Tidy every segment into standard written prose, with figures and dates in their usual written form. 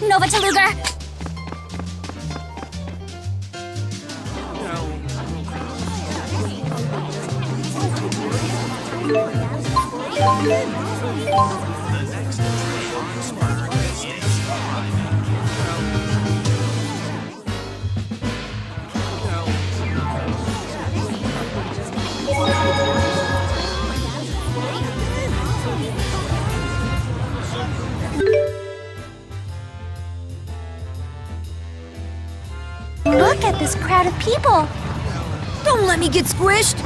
Nova Taluga! Look at this crowd of people! Don't let me get squished!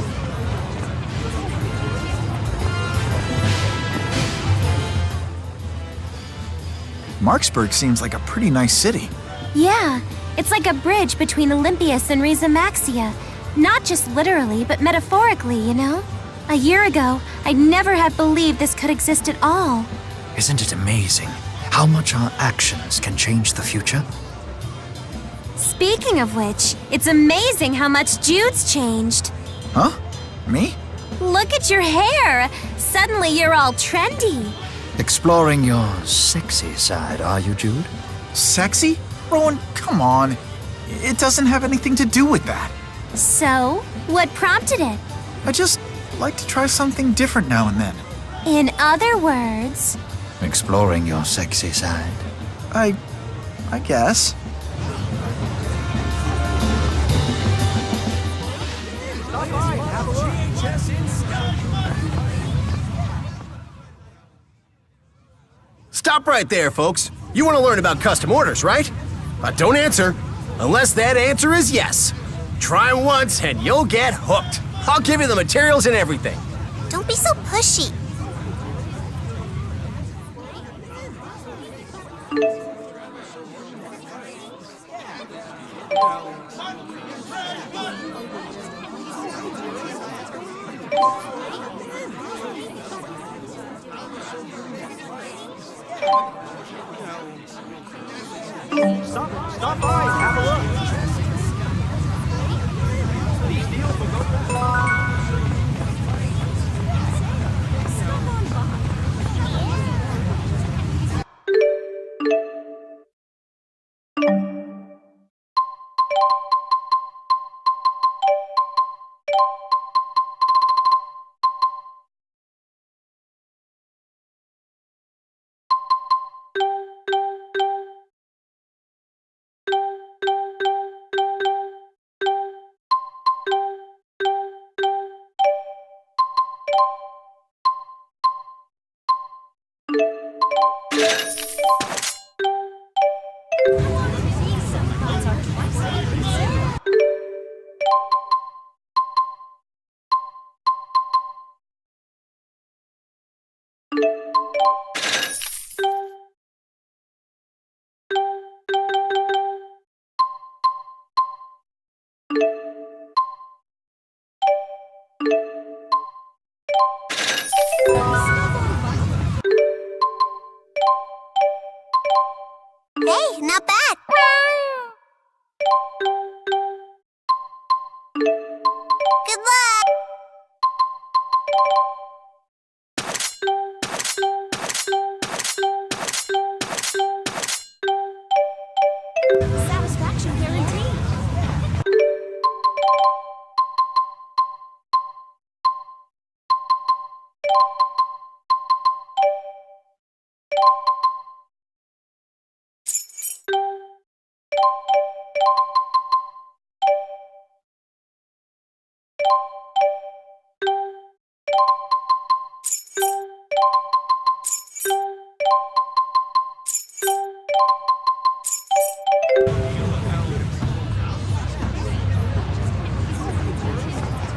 Marksburg seems like a pretty nice city. Yeah, it's like a bridge between Olympias and Rizamaxia. Not just literally, but metaphorically, you know? A year ago, I'd never have believed this could exist at all. Isn't it amazing how much our actions can change the future? Speaking of which, it's amazing how much Jude's changed. Huh? Me? Look at your hair! Suddenly you're all trendy. Exploring your sexy side, are you, Jude? Sexy? Rowan, come on. It doesn't have anything to do with that. So, what prompted it? I just like to try something different now and then. In other words... Exploring your sexy side. I guess. Stop right there, folks. You want to learn about custom orders, right? Don't answer, unless that answer is yes. Try once and you'll get hooked. I'll give you the materials and everything. Don't be so pushy. Stop by, have a look. These deals will go Hey, not bad. Good luck. Satisfaction guaranteed.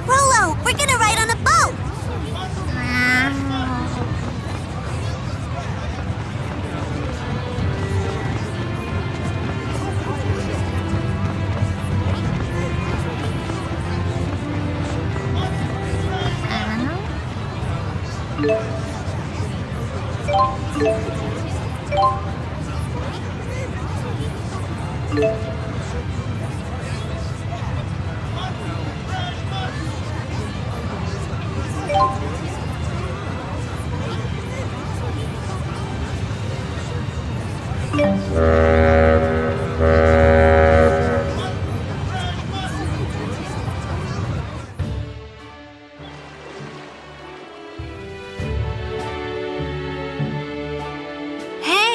Rolo, we're gonna ride on a boat!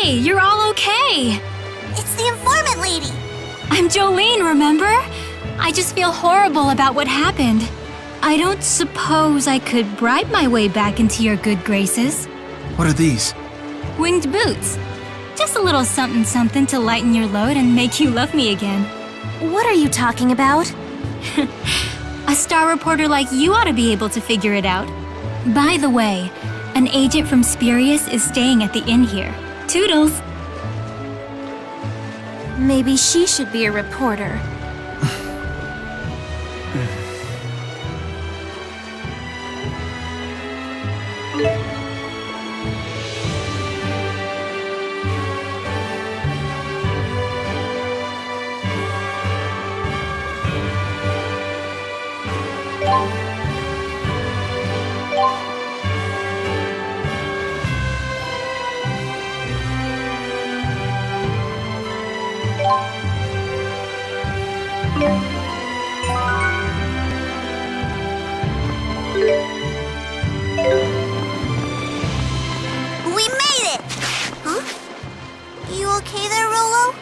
Hey, you're all okay. It's the informant lady. I'm Jolene, remember? I just feel horrible about what happened. I don't suppose I could bribe my way back into your good graces. What are these? Winged boots. Just a little something to lighten your load and make you love me again. What are you talking about? A star reporter like you ought to be able to figure it out. By the way, an agent from Spirius is staying at the inn here. Toodles! Maybe she should be a reporter. We made it! Huh? You okay there, Rolo?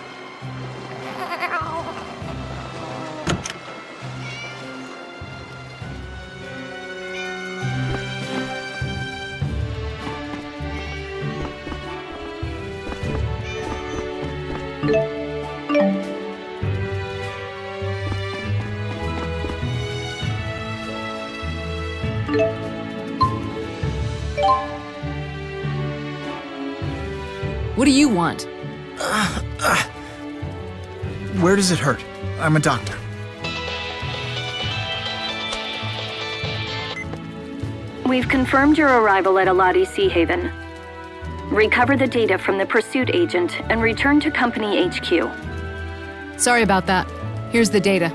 What do you want? Where does it hurt? I'm a doctor. We've confirmed your arrival at Aladi Sea Haven. Recover the data from the pursuit agent and return to Company HQ. Sorry about that. Here's the data.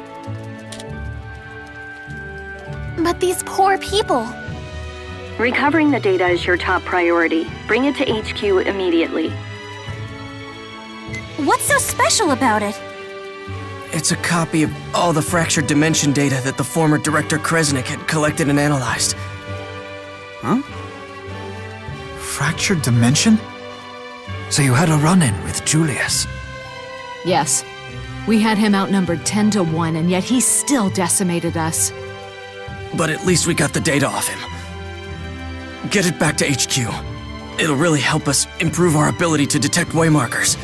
But these poor people. Recovering the data is your top priority. Bring it to HQ immediately. What's so special about it? It's a copy of all the fractured dimension data that the former Director Kresnik had collected and analyzed. Huh? Fractured dimension? So you had a run-in with Julius? Yes. We had him outnumbered 10 to 1, and yet he still decimated us. But at least we got the data off him. Get it back to HQ. It'll really help us improve our ability to detect waymarkers.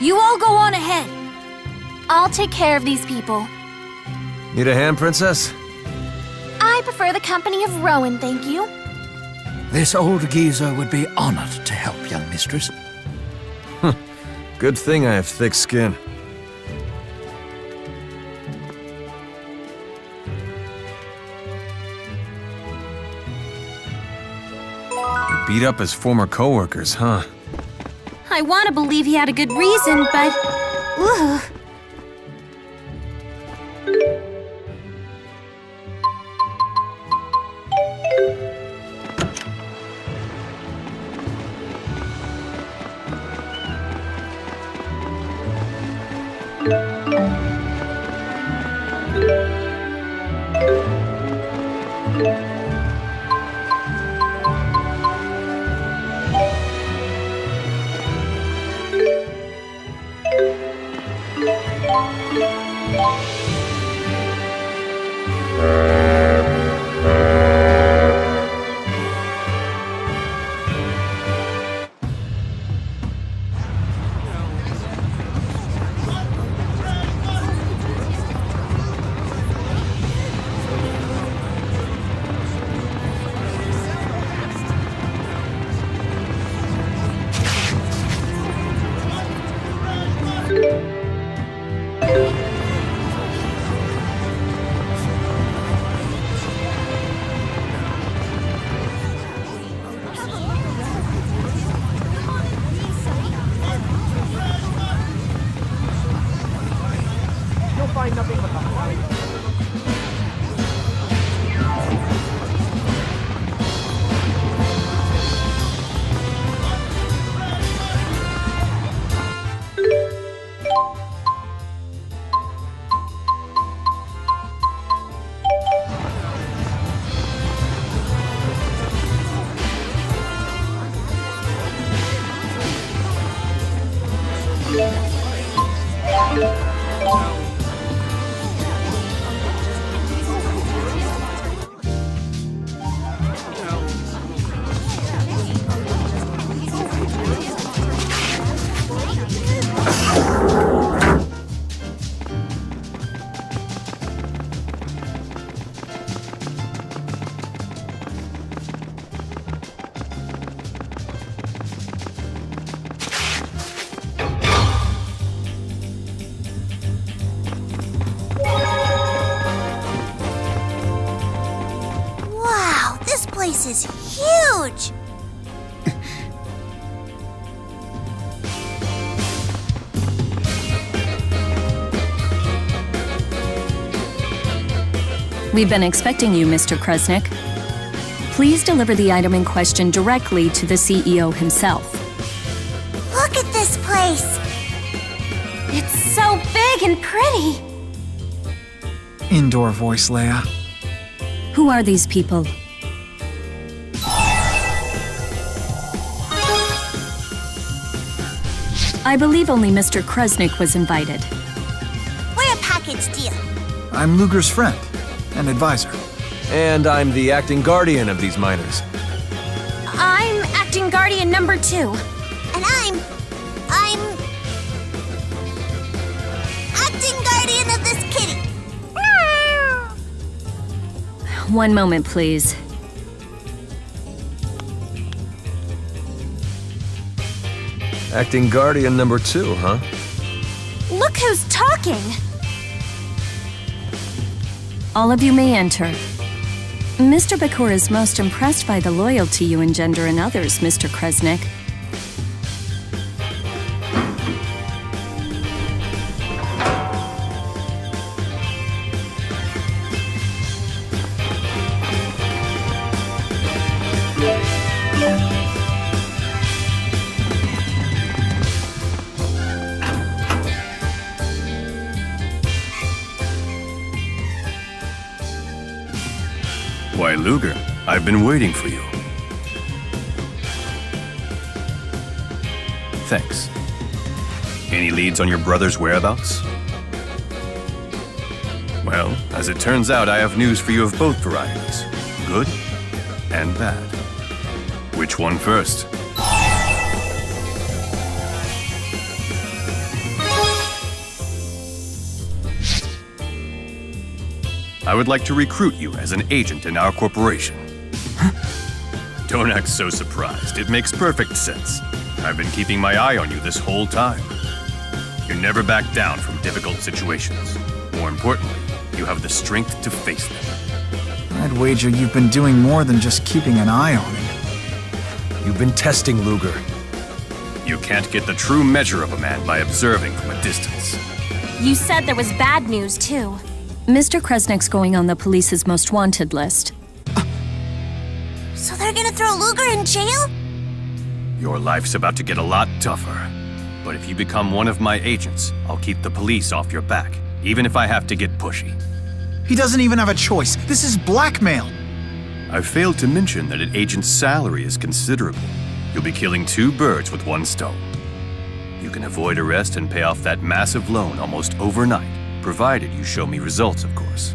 You all go on ahead. I'll take care of these people. Need a hand, Princess? I prefer the company of Rowan, thank you. This old geezer would be honored to help, young mistress. Good thing I have thick skin. You beat up his former co-workers, huh? I want to believe he had a good reason, but... Ugh. is huge! We've been expecting you, Mr. Kresnik. Please deliver the item in question directly to the CEO himself. Look at this place! It's so big and pretty! Indoor voice, Leia. Who are these people? I believe only Mr. Kresnik was invited. We're a package deal. I'm Luger's friend and advisor. And I'm the acting guardian of these miners. I'm acting guardian number 2. And I'm acting guardian of this kitty. One moment, please. Acting guardian number 2, huh? Look who's talking! All of you may enter. Mr. Bakura is most impressed by the loyalty you engender in others, Mr. Kresnik. Why, Luger, I've been waiting for you. Thanks. Any leads on your brother's whereabouts? Well, as it turns out, I have news for you of both varieties, good and bad. Which one first? I would like to recruit you as an agent in our corporation. Don't act so surprised. It makes perfect sense. I've been keeping my eye on you this whole time. You never back down from difficult situations. More importantly, you have the strength to face them. I'd wager you've been doing more than just keeping an eye on him. You've been testing Luger. You can't get the true measure of a man by observing from a distance. You said there was bad news, too. Mr. Kresnik's going on the police's most wanted list. So they're gonna throw Luger in jail? Your life's about to get a lot tougher. But if you become one of my agents, I'll keep the police off your back, even if I have to get pushy. He doesn't even have a choice. This is blackmail. I failed to mention that an agent's salary is considerable. You'll be killing 2 birds with 1 stone. You can avoid arrest and pay off that massive loan almost overnight, provided you show me results, of course.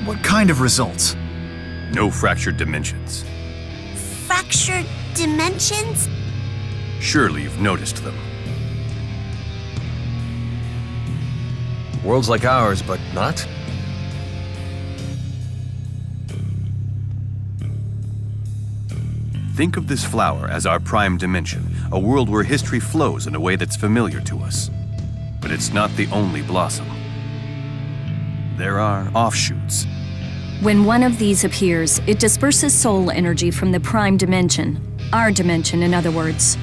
What kind of results? No fractured dimensions. Fractured dimensions? Surely you've noticed them. Worlds like ours, but not? Think of this flower as our prime dimension, a world where history flows in a way that's familiar to us. But it's not the only blossom. There are offshoots. When one of these appears, it disperses soul energy from the prime dimension. Our dimension, in other words.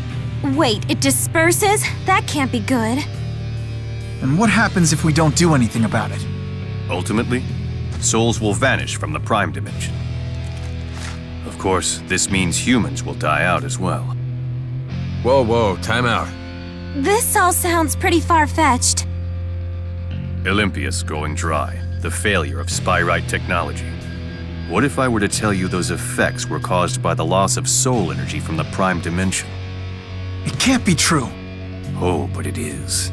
Wait, it disperses? That can't be good. And what happens if we don't do anything about it? Ultimately, souls will vanish from the prime dimension. Of course, this means humans will die out as well. Whoa, time out. This all sounds pretty far-fetched. Olympius going dry, the failure of Spyrite technology. What if I were to tell you those effects were caused by the loss of soul energy from the prime dimension? It can't be true. Oh, but it is.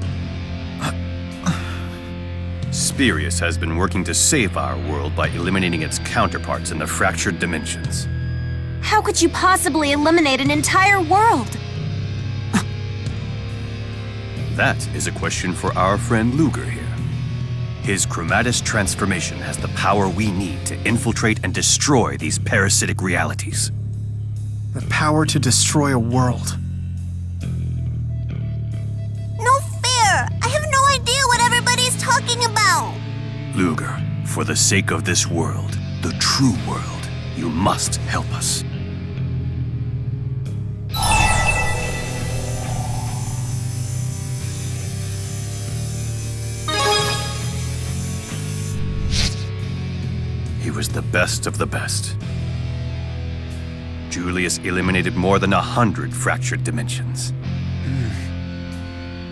Spirius has been working to save our world by eliminating its counterparts in the fractured dimensions. How could you possibly eliminate an entire world? That is a question for our friend Luger here. His Chromatus transformation has the power we need to infiltrate and destroy these parasitic realities. The power to destroy a world. No fair! I have no idea what everybody's talking about! Luger, for the sake of this world, the true world, You must help us. He was the best of the best. Julius eliminated more than 100 fractured dimensions.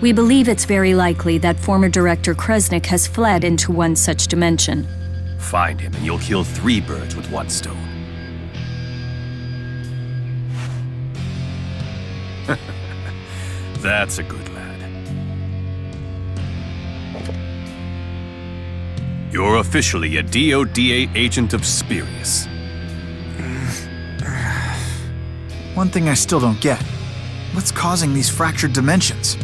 We believe it's very likely that former Director Kresnik has fled into one such dimension. Find him and you'll kill 3 birds with 1 stone. That's a good lad. You're officially a DODA agent of Spirius. One thing I still don't get. What's causing these fractured dimensions?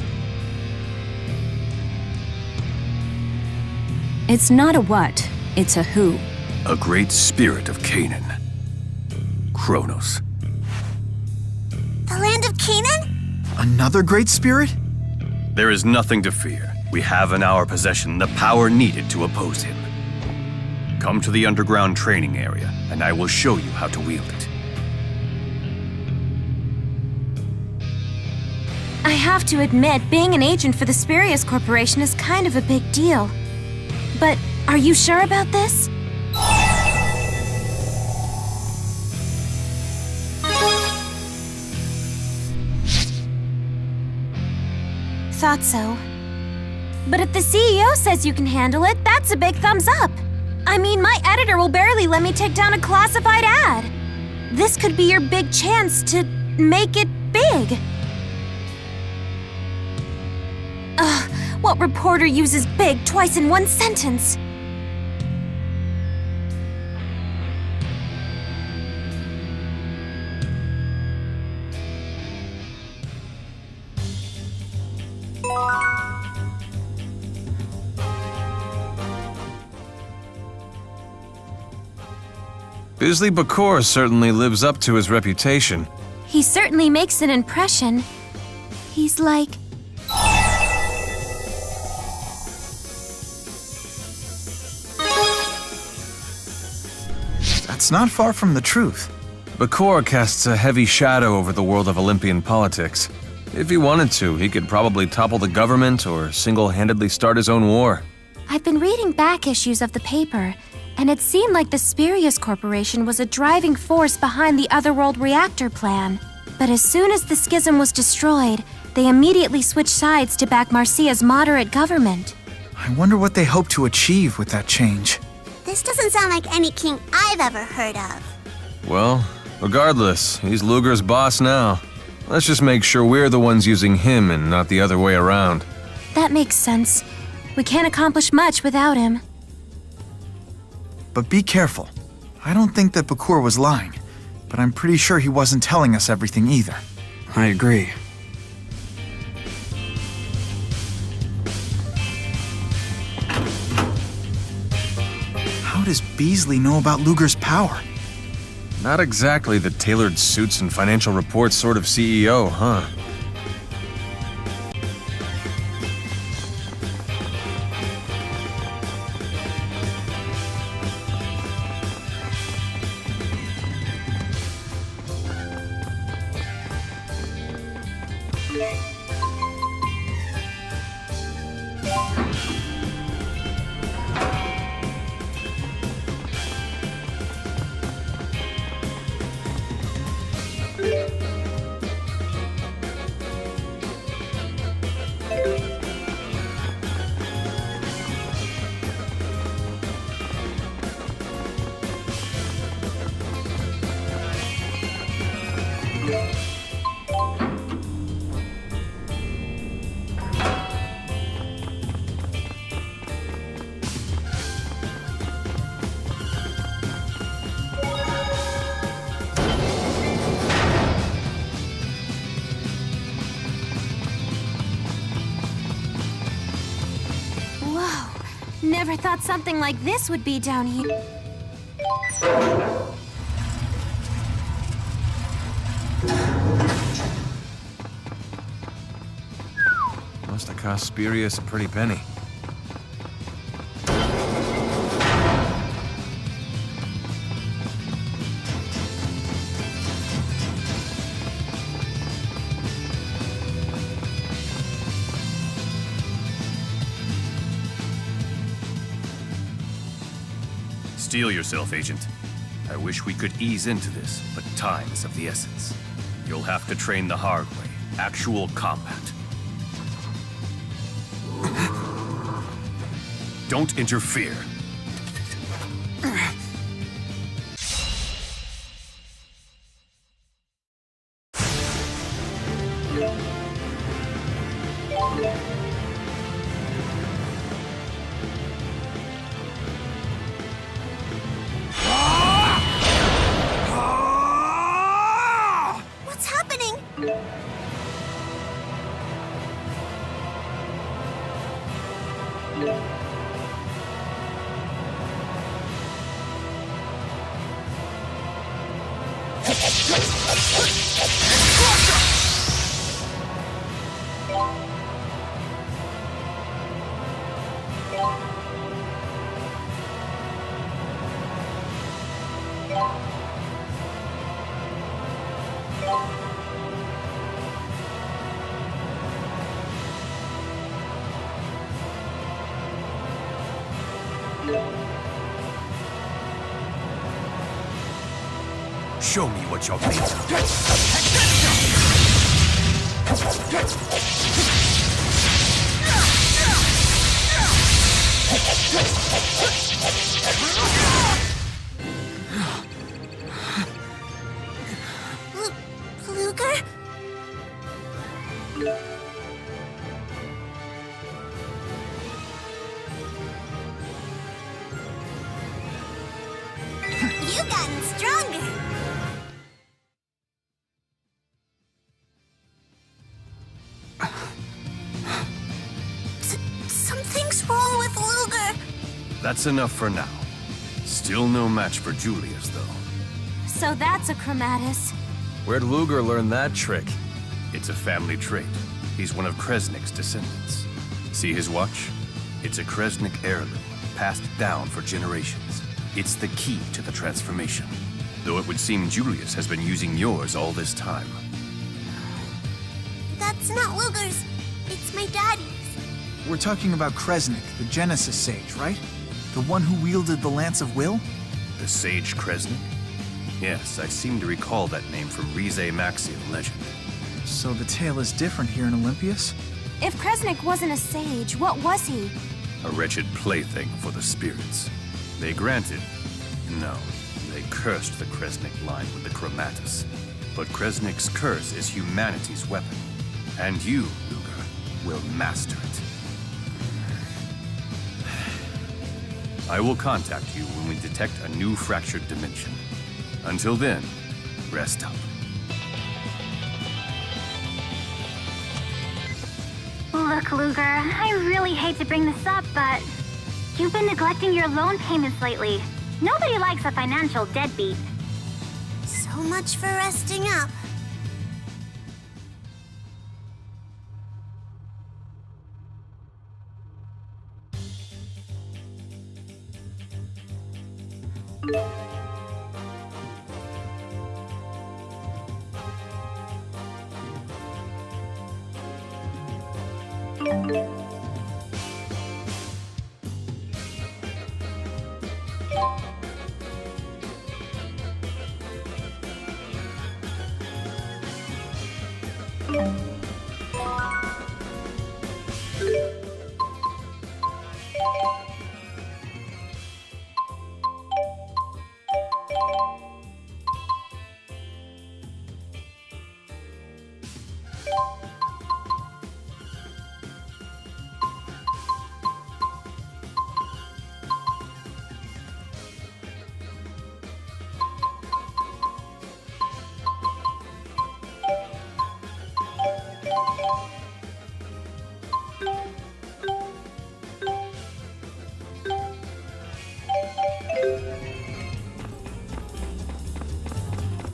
It's not a what, it's a who. A great spirit of Canaan. Kronos. The land of Canaan? Another great spirit? There is nothing to fear. We have in our possession the power needed to oppose him. Come to the underground training area, and I will show you how to wield it. I have to admit, being an agent for the Spirius Corporation is kind of a big deal. But are you sure about this? Thought so. But if the CEO says you can handle it, that's a big thumbs up. I mean, my editor will barely let me take down a classified ad. This could be your big chance to make it big. Ugh, what reporter uses big twice in one sentence? Bisley Bakor certainly lives up to his reputation. He certainly makes an impression. He's like... That's not far from the truth. Bakor casts a heavy shadow over the world of Olympian politics. If he wanted to, he could probably topple the government or single-handedly start his own war. I've been reading back issues of the paper, and it seemed like the Spirius Corporation was a driving force behind the Otherworld reactor plan. But as soon as the schism was destroyed, they immediately switched sides to back Marcia's moderate government. I wonder what they hope to achieve with that change. This doesn't sound like any king I've ever heard of. Well, regardless, he's Luger's boss now. Let's just make sure we're the ones using him and not the other way around. That makes sense. We can't accomplish much without him. But be careful. I don't think that Bakor was lying, but I'm pretty sure he wasn't telling us everything either. I agree. How does Beasley know about Luger's power? Not exactly the tailored suits and financial reports sort of CEO, huh? Never thought something like this would be down here. Must have cost Spirius a pretty penny. steel yourself, Agent. I wish we could ease into this, but time is of the essence. You'll have to train the hard way. Actual combat. Don't interfere. What's happening? Show me what you're made of. Luger? You've gotten stronger. Something's wrong with Luger. That's enough for now. Still no match for Julius, though. So that's a Chromatus. Where'd Luger learn that trick? It's a family trait. He's one of Kresnik's descendants. See his watch? It's a Kresnik heirloom, passed down for generations. It's the key to the transformation. Though it would seem Julius has been using yours all this time. That's not Luger's. It's my daddy's. We're talking about Kresnik, the Genesis Sage, right? The one who wielded the Lance of Will? The Sage Kresnik? Yes, I seem to recall that name from Rize Maxian legend. So the tale is different here in Olympias? If Kresnik wasn't a sage, what was he? A wretched plaything for the spirits. They granted... No, they cursed the Kresnik line with the Chromatus. But Kresnik's curse is humanity's weapon. And you, Luger, will master it. I will contact you when we detect a new fractured dimension. Until then, rest up. Look, Luger, I really hate to bring this up, but you've been neglecting your loan payments lately. Nobody likes a financial deadbeat. So much for resting up.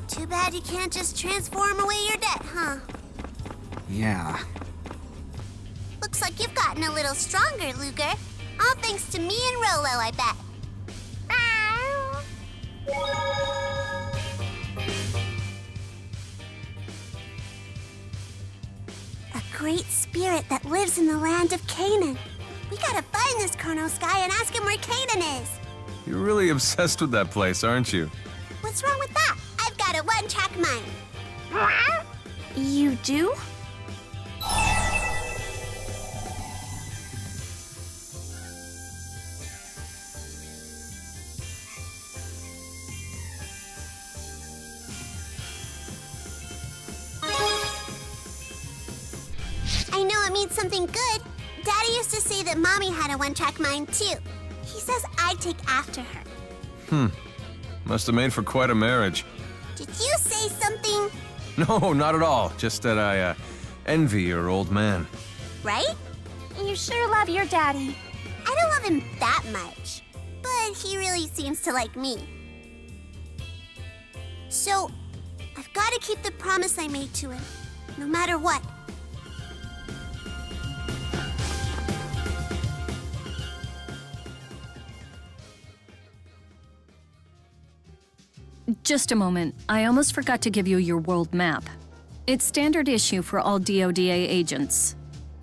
Too bad you can't just transform away your debt, huh? Yeah. Looks like you've gotten a little stronger, Luger. All thanks to me and Rolo, I bet. A great spirit that lives in the land of Canaan. We gotta find this Chronos guy and ask him where Canaan is. You're really obsessed with that place, aren't you? What's wrong with that? I've got a one-track mind. You do? I know it means something good. Daddy used to say that Mommy had a one-track mind, too. He says I'd take after her. Must have made for quite a marriage. Did you say something? No, not at all. Just that I, envy your old man. Right? You sure love your daddy. I don't love him that much, but he really seems to like me. So, I've got to keep the promise I made to him, no matter what. Just a moment. I almost forgot to give you your world map. It's standard issue for all DODA agents.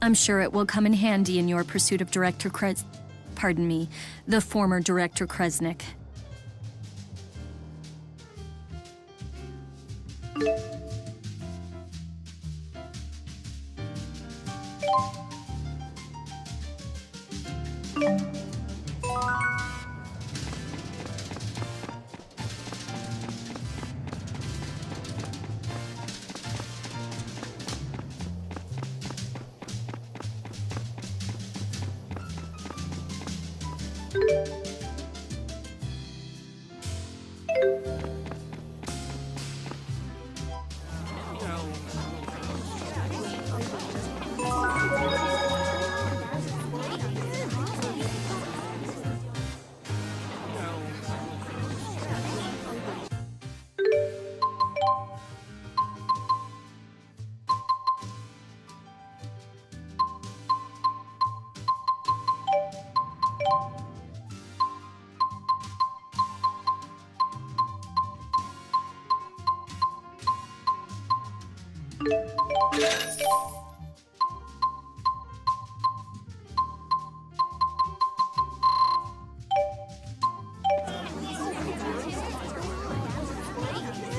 I'm sure it will come in handy in your pursuit of the former Director Kresnik.